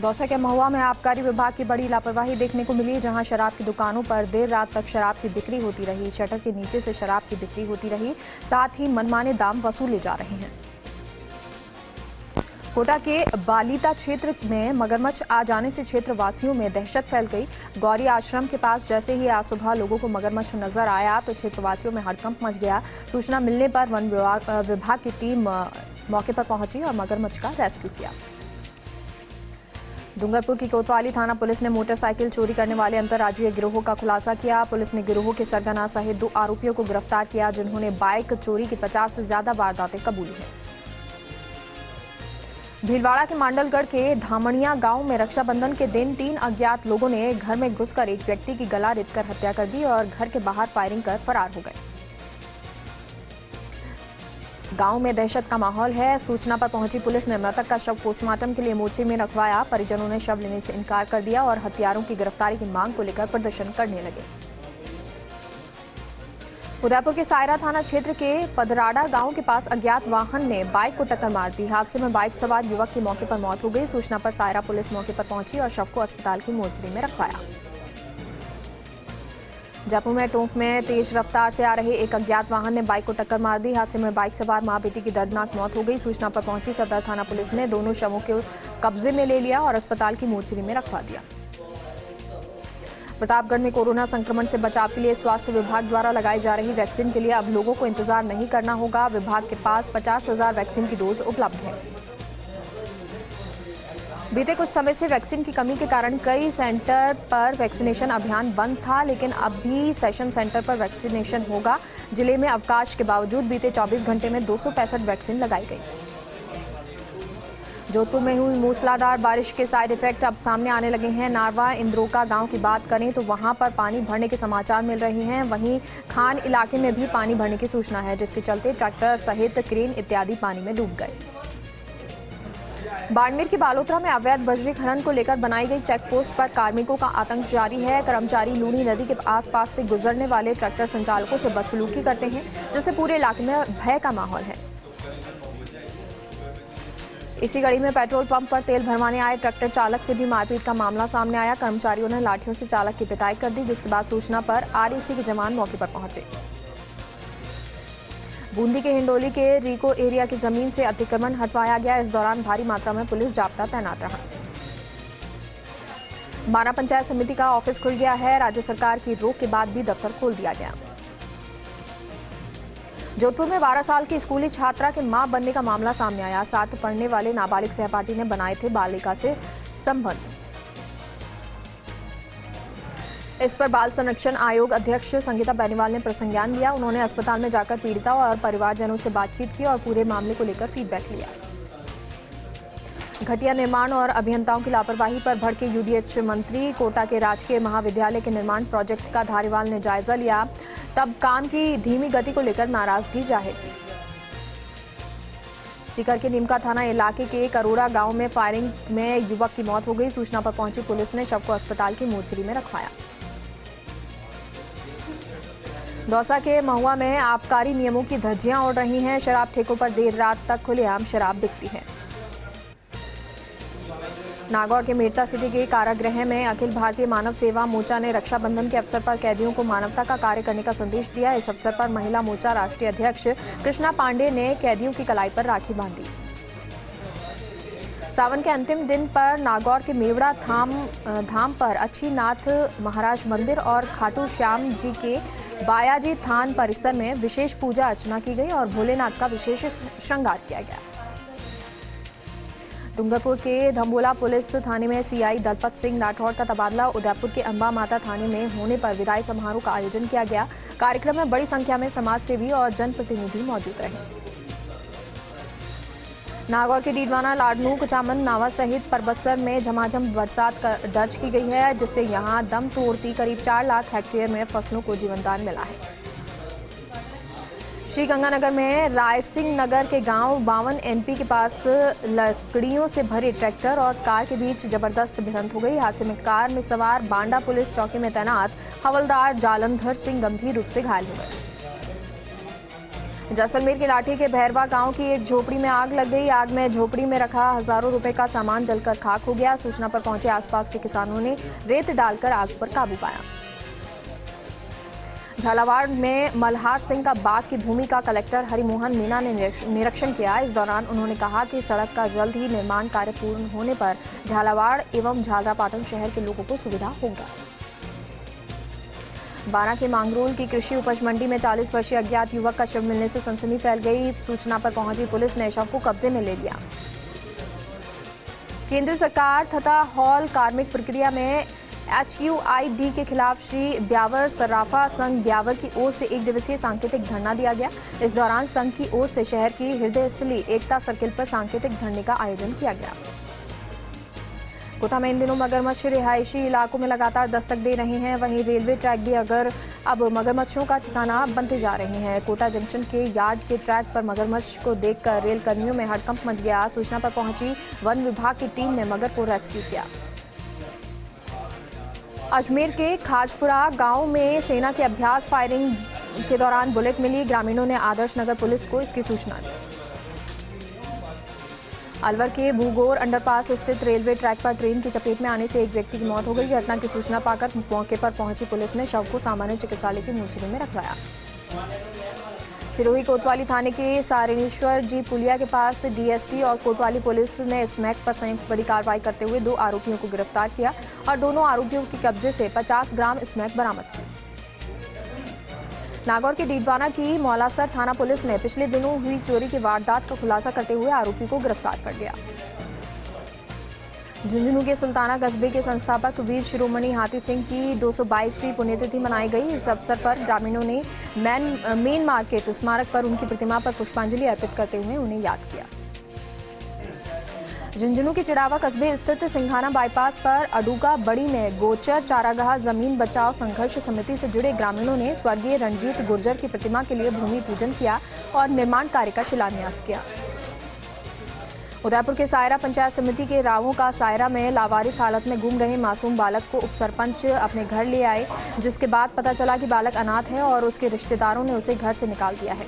दौसा के महुआ में आबकारी विभाग की बड़ी लापरवाही देखने को मिली, जहां शराब की दुकानों पर देर रात तक शराब की बिक्री होती रही। शटर के नीचे से शराब की बिक्री होती रही, साथ ही मनमाने दाम वसूले जा रहे हैं। कोटा के बालिता क्षेत्र में मगरमच्छ आ जाने से क्षेत्रवासियों में दहशत फैल गई। गौरी आश्रम के पास जैसे ही आज सुबह लोगों को मगरमच्छ नजर आया तो क्षेत्रवासियों में हड़कंप मच गया। सूचना मिलने पर वन विभाग की टीम मौके पर पहुंची और मगरमच्छ का रेस्क्यू किया। डूंगरपुर की कोतवाली थाना पुलिस ने मोटरसाइकिल चोरी करने वाले अंतर्राज्यीय गिरोह का खुलासा किया। पुलिस ने गिरोह के सरगना सहित 2 आरोपियों को गिरफ्तार किया, जिन्होंने बाइक चोरी की 50 से ज्यादा वारदातें कबूली हैं। भीलवाड़ा के मांडलगढ़ के धामणिया गांव में रक्षाबंधन के दिन 3 अज्ञात लोगों ने घर में घुसकर एक व्यक्ति की गला रेतकर हत्या कर दी और घर के बाहर फायरिंग कर फरार हो गए। गांव में दहशत का माहौल है। सूचना पर पहुंची पुलिस ने मृतक का शव पोस्टमार्टम के लिए मोर्चे में रखवाया। परिजनों ने शव लेने से इनकार कर दिया और हत्यारों की गिरफ्तारी की मांग को लेकर प्रदर्शन करने लगे। उदयपुर के सायरा थाना क्षेत्र के पदराड़ा गांव के पास अज्ञात वाहन ने बाइक को टक्कर मार दी। हादसे में बाइक सवार युवक की मौके पर मौत हो गई। सूचना पर सायरा पुलिस मौके पर पहुंची और शव को अस्पताल की मोर्चरी में रखवाया। जयपुर में टोंक में तेज रफ्तार से आ रहे एक अज्ञात वाहन ने बाइक को टक्कर मार दी। हादसे में बाइक सवार मां बेटी की दर्दनाक मौत हो गई। सूचना पर पहुंची सदर थाना पुलिस ने दोनों शवों को कब्जे में ले लिया और अस्पताल की मोर्चरी में रखवा दिया। प्रतापगढ़ में कोरोना संक्रमण से बचाव के लिए स्वास्थ्य विभाग द्वारा लगाई जा रही वैक्सीन के लिए अब लोगों को इंतजार नहीं करना होगा। विभाग के पास 50,000 वैक्सीन की डोज उपलब्ध है। बीते कुछ समय से वैक्सीन की कमी के कारण कई सेंटर पर वैक्सीनेशन अभियान बंद था, लेकिन अब भी सेशन सेंटर पर वैक्सीनेशन होगा। जिले में अवकाश के बावजूद बीते 24 घंटे में 265 वैक्सीन लगाई गई। जोधपुर में हुई मूसलाधार बारिश के साइड इफेक्ट अब सामने आने लगे हैं। नारवा इंद्रोका गांव की बात करें तो वहां पर पानी भरने के समाचार मिल रहे हैं। वहीं खान इलाके में भी पानी भरने की सूचना है, जिसके चलते ट्रैक्टर सहित क्रेन इत्यादि पानी में डूब गए। बाड़मेर के बालोतरा में अवैध बजरी खनन को लेकर बनाई गई चेक पोस्ट पर कार्मिकों का आतंक जारी है। कर्मचारी लूनी नदी के आसपास से गुजरने वाले ट्रैक्टर संचालकों से बदसलूकी करते हैं, जिससे पूरे इलाके में भय का माहौल है। इसी कड़ी में पेट्रोल पंप पर तेल भरवाने आए ट्रैक्टर चालक से भी मारपीट का मामला सामने आया। कर्मचारियों ने लाठियों से चालक की पिटाई कर दी, जिसके बाद सूचना पर आरएसी के जवान मौके पर पहुंचे। बूंदी के हिंडोली के रीको एरिया की जमीन से अतिक्रमण हटवाया गया। इस दौरान भारी मात्रा में पुलिस जाब्ता तैनात रहा। बारा पंचायत समिति का ऑफिस खुल गया है। राज्य सरकार की रोक के बाद भी दफ्तर खोल दिया गया। जोधपुर में 12 साल की स्कूली छात्रा के मां बनने का मामला सामने आया। साथ पढ़ने वाले नाबालिग सहपाठी ने बनाए थे बालिका से संबंध। इस पर बाल संरक्षण आयोग अध्यक्ष संगीता बेनीवाल ने प्रसंज्ञान लिया। उन्होंने अस्पताल में जाकर पीड़िता और परिवारजनों से बातचीत की और पूरे मामले को लेकर फीडबैक लिया। घटिया निर्माण और अभियंताओं की लापरवाही पर भड़के यूडीएच मंत्री। कोटा के राजकीय महाविद्यालय के निर्माण प्रोजेक्ट का धारीवाल ने जायजा लिया, तब काम की धीमी गति को लेकर नाराजगी जाहिर की। सीकर के नीमका थाना इलाके के करोड़ा गांव में फायरिंग में युवक की मौत हो गई। सूचना पर पहुंची पुलिस ने शव को अस्पताल की मोर्चरी में रखवाया। दौसा के महुआ में आबकारी नियमों की धज्जियां उड़ रही हैं। शराब ठेकों पर देर रात तक खुलेआम शराब बिकती है। नागौर के मेरता सिटी के कारागृह में अखिल भारतीय मानव सेवा मोर्चा ने रक्षाबंधन के अवसर पर कैदियों को मानवता का कार्य करने का संदेश दिया। इस अवसर पर महिला मोर्चा राष्ट्रीय अध्यक्ष कृष्णा पांडे ने कैदियों की कलाई पर राखी बांधी। सावन के अंतिम दिन पर नागौर के मेवड़ा धाम पर अच्छीनाथ महाराज मंदिर और खाटू श्याम जी के बायाजी थान परिसर में विशेष पूजा अर्चना की गई और भोलेनाथ का विशेष श्रृंगार किया गया। डूंगरपुर के धम्बोला पुलिस थाने में सीआई दलपत सिंह राठौड़ का तबादला। उदयपुर के अंबा माता थाने में होने पर विदाई समारोह का आयोजन किया गया। कार्यक्रम में बड़ी संख्या में समाज सेवी और जनप्रतिनिधि मौजूद रहे। नागौर के डीडवाना, लाडनू, कुचामन, नावा सहित परबतसर में झमाझम बरसात दर्ज की गई है, जिससे यहां दम तोड़ती करीब 4 लाख हेक्टेयर में फसलों को जीवनदान मिला है। श्रीगंगानगर में रायसिंह नगर के गांव 52 एनपी के पास लकड़ियों से भरे ट्रैक्टर और कार के बीच जबरदस्त भिड़ंत हो गई। हादसे में कार में सवार बांडा पुलिस चौकी में तैनात हवलदार जालंधर सिंह गंभीर रूप से घायल हो गए। जैसलमेर के लाठी के भैरवा गांव की एक झोपड़ी में आग लग गई। आग में झोपड़ी में रखा हजारों रुपए का सामान जलकर खाक हो गया। सूचना पर पहुंचे आसपास के किसानों ने रेत डालकर आग पर काबू पाया। झालावाड़ में मल्हार सिंह का बाग की भूमि का कलेक्टर हरिमोहन मीणा ने निरीक्षण किया। इस दौरान उन्होंने कहा कि सड़क का जल्द ही निर्माण कार्य पूर्ण होने पर झालावाड़ एवं झालरापाटन शहर के लोगों को सुविधा होगा। बारा के मांगरोल की कृषि उपज मंडी में 40 वर्षीय अज्ञात युवक का शव मिलने से सनसनी फैल गई। सूचना पर पहुंची पुलिस ने शव को कब्जे में ले लिया। केंद्र सरकार तथा हॉल कार्मिक प्रक्रिया में HUID के खिलाफ श्री ब्यावर सर्राफा संघ ब्यावर की ओर से एक दिवसीय सांकेतिक धरना दिया गया। इस दौरान संघ की ओर से शहर की हृदय स्थली एकता सर्किल पर सांकेतिक धरने का आयोजन किया गया। कोटा में इन दिनों मगरमच्छ रिहायशी इलाकों में लगातार दस्तक दे रहे हैं। वहीं रेलवे ट्रैक भी अब मगरमच्छों का ठिकाना बनते जा रहे हैं। कोटा जंक्शन के यार्ड के ट्रैक पर मगरमच्छ को देखकर रेल कर्मियों में हड़कंप मच गया। सूचना पर पहुंची वन विभाग की टीम ने मगर को रेस्क्यू किया। अजमेर के खाजपुरा गांव में सेना के अभ्यास फायरिंग के दौरान बुलेट मिली। ग्रामीणों ने आदर्श नगर पुलिस को इसकी सूचना दी। अलवर के भूगोर अंडरपास स्थित रेलवे ट्रैक पर ट्रेन की चपेट में आने से एक व्यक्ति की मौत हो गई। घटना की सूचना पाकर मौके पर पहुंची पुलिस ने शव को सामान्य चिकित्सालय की मोर्चरी में रखवाया। सिरोही कोतवाली थाने के सारणेश्वर जी पुलिया के पास DST और कोतवाली पुलिस ने स्मैक पर संयुक्त बड़ी कार्रवाई करते हुए 2 आरोपियों को गिरफ्तार किया और दोनों आरोपियों के कब्जे से 50 ग्राम स्मैक बरामद की। नागौर के डीडवाना की मौलासर थाना पुलिस ने पिछले दिनों हुई चोरी की वारदात का खुलासा करते हुए आरोपी को गिरफ्तार कर लिया। झुंझुनू के सुल्ताना कस्बे के संस्थापक वीर शिरोमणि हाथी सिंह की 222वीं पुण्यतिथि मनाई गई। इस अवसर पर ग्रामीणों ने मेन मार्केट स्मारक पर उनकी प्रतिमा पर पुष्पांजलि अर्पित करते हुए उन्हें याद किया। झुंझुनू के चिड़ावा कस्बे स्थित सिंघाना बाईपास पर अडुगा बड़ी में गोचर चारागाह जमीन बचाओ संघर्ष समिति से जुड़े ग्रामीणों ने स्वर्गीय रणजीत गुर्जर की प्रतिमा के लिए भूमि पूजन किया और निर्माण कार्य का शिलान्यास किया। उदयपुर के सायरा पंचायत समिति के रावों का सायरा में लावारिस हालत में घूम रहे मासूम बालक को उपसरपंच अपने घर ले आए, जिसके बाद पता चला कि बालक अनाथ है और उसके रिश्तेदारों ने उसे घर से निकाल दिया है।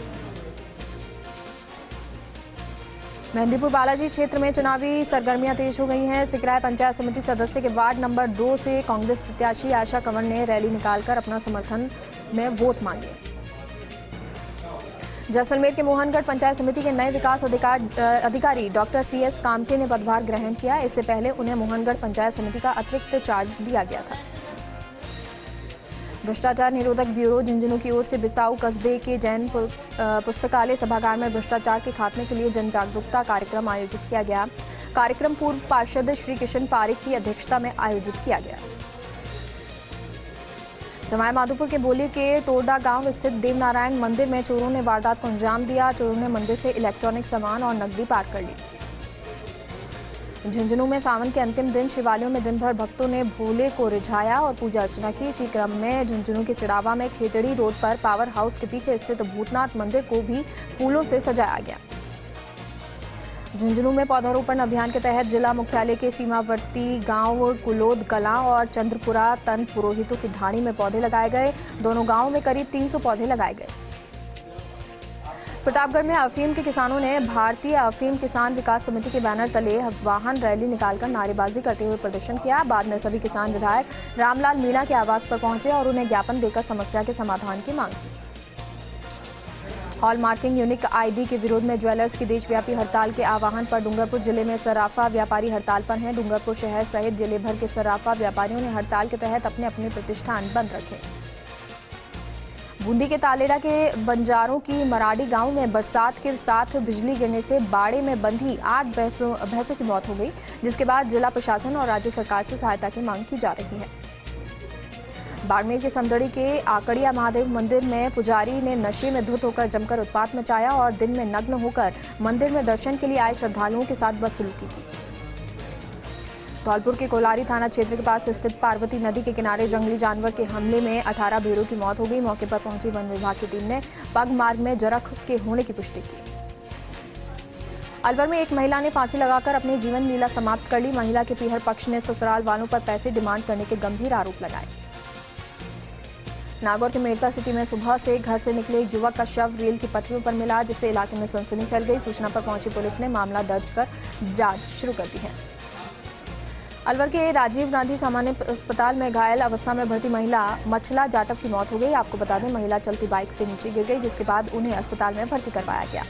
मेहंदीपुर बालाजी क्षेत्र में चुनावी सरगर्मियां तेज हो गई हैं। सिकराय पंचायत समिति सदस्य के वार्ड नंबर 2 से कांग्रेस प्रत्याशी आशा कंवर ने रैली निकालकर अपना समर्थन में वोट मांगे। जैसलमेर के मोहनगढ़ पंचायत समिति के नए विकास अधिकारी डॉक्टर CS कामटे ने पदभार ग्रहण किया। इससे पहले उन्हें मोहनगढ़ पंचायत समिति का अतिरिक्त चार्ज दिया गया था। भ्रष्टाचार निरोधक ब्यूरो झुंझुनू की ओर से बिसाऊ कस्बे के जैन पुस्तकालय सभागार में भ्रष्टाचार के खात्मे के लिए जन जागरूकता कार्यक्रम आयोजित किया गया। कार्यक्रम पूर्व पार्षद श्री किशन पारिक की अध्यक्षता में आयोजित किया गया। सवाई माधोपुर के बोली के टोडा गांव स्थित देवनारायण मंदिर में चोरों ने वारदात को अंजाम दिया। चोरों ने मंदिर से इलेक्ट्रॉनिक सामान और नकदी पार कर ली। झुंझुनू में सावन के अंतिम दिन शिवालयों में दिन भर भक्तों ने भोले को रिझाया और पूजा अर्चना की। इसी क्रम में झुंझुनू के चिड़ावा में खेतड़ी रोड पर पावर हाउस के पीछे स्थित भूतनाथ मंदिर को भी फूलों से सजाया गया। झुंझुनू में पौधारोपण अभियान के तहत जिला मुख्यालय के सीमावर्ती गांव कुलोद कलां और चंद्रपुरा तन पुरोहितों की ढाणी में पौधे लगाए गए। दोनों गांवों में करीब 300 पौधे लगाए गए। प्रतापगढ़ में अफीम के किसानों ने भारतीय अफीम किसान विकास समिति के बैनर तले वाहन रैली निकालकर नारेबाजी करते हुए प्रदर्शन किया। बाद में सभी किसान विधायक रामलाल मीणा के आवास पर पहुंचे और उन्हें ज्ञापन देकर समस्या के समाधान की मांग की। हॉल मार्किंग यूनिक ID के विरोध में ज्वेलर्स की देशव्यापी हड़ताल के आह्वान पर डूंगरपुर जिले में सर्राफा व्यापारी हड़ताल पर हैं। डूंगरपुर शहर सहित जिले भर के सर्राफा व्यापारियों ने हड़ताल के तहत अपने अपने प्रतिष्ठान बंद रखे। बूंदी के तालेड़ा के बंजारों की मराड़ी गांव में बरसात के साथ बिजली गिरने से बाड़े में बंधी 8 भैंसों की मौत हो गई, जिसके बाद जिला प्रशासन और राज्य सरकार से सहायता की मांग की जा रही है। बाड़मेर के समदड़ी के आकड़िया महादेव मंदिर में पुजारी ने नशे में धुत होकर जमकर उत्पात मचाया और दिन में नग्न होकर मंदिर में दर्शन के लिए आए श्रद्धालुओं के साथ बदसलूकी की। धौलपुर के कोलारी थाना क्षेत्र के पास स्थित पार्वती नदी के किनारे जंगली जानवर के हमले में 18 भेड़ों की मौत हो गई। मौके पर पहुंची वन विभाग की टीम ने पग मार्ग में जरख के होने की पुष्टि की। अलवर में एक महिला ने फांसी लगाकर अपनी जीवन लीला समाप्त कर ली। महिला के पीहर पक्ष ने ससुराल वालों पर पैसे डिमांड करने के गंभीर आरोप लगाए। नागौर के मेड़ता सिटी में सुबह से घर से निकले एक युवक का शव रेल की पटरियों पर मिला, जिससे इलाके में सनसनी फैल गई। सूचना पर पहुंची पुलिस ने मामला दर्ज कर जांच शुरू कर दी है। अलवर के राजीव गांधी सामान्य अस्पताल में घायल अवस्था में भर्ती महिला मछला जाटव की मौत हो गई। आपको बता दें, महिला चलती बाइक से नीचे गिर गई, जिसके बाद उन्हें अस्पताल में भर्ती करवाया गया।